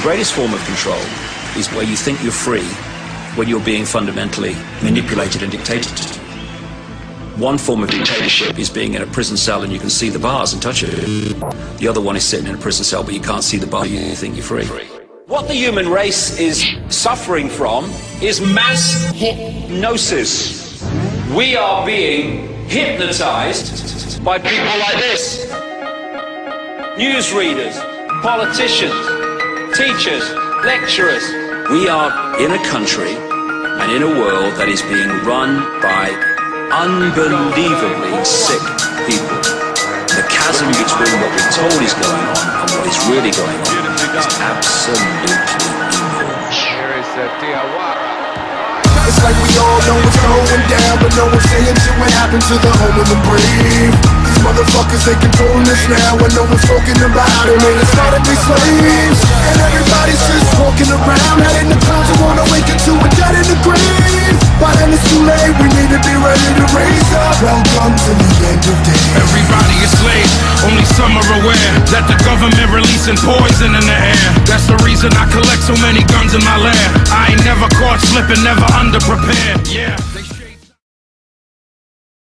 The greatest form of control is where you think you're free when you're being fundamentally manipulated and dictated to. One form of dictatorship is being in a prison cell and you can see the bars and touch it. The other one is sitting in a prison cell but you can't see the bar, you think you're free. What the human race is suffering from is mass hypnosis. We are being hypnotized by people like this. Newsreaders, politicians, teachers, lecturers. We are in a country and in a world that is being run by unbelievably sick people. The chasm between what we're told is going on and what is really going on is absolutely enormous. Here is Diawara. It's like we all know what's going down, but no one's saying shit what happened to the home of the brave. These motherfuckers, they controlling us now, and no one's talking about it. Man, it's gotta be slaves, and everybody's just walking around, heading the clouds and wanna wake up to a dead in the grave. By then it's too late, we need to be ready to raise up. Welcome to the end of days. Everybody is slaves, only some are aware that the government releasing poison in the air. That's the reason I collect so many guns in my lab. I ain't never caught slipping, never underprepared. Yeah.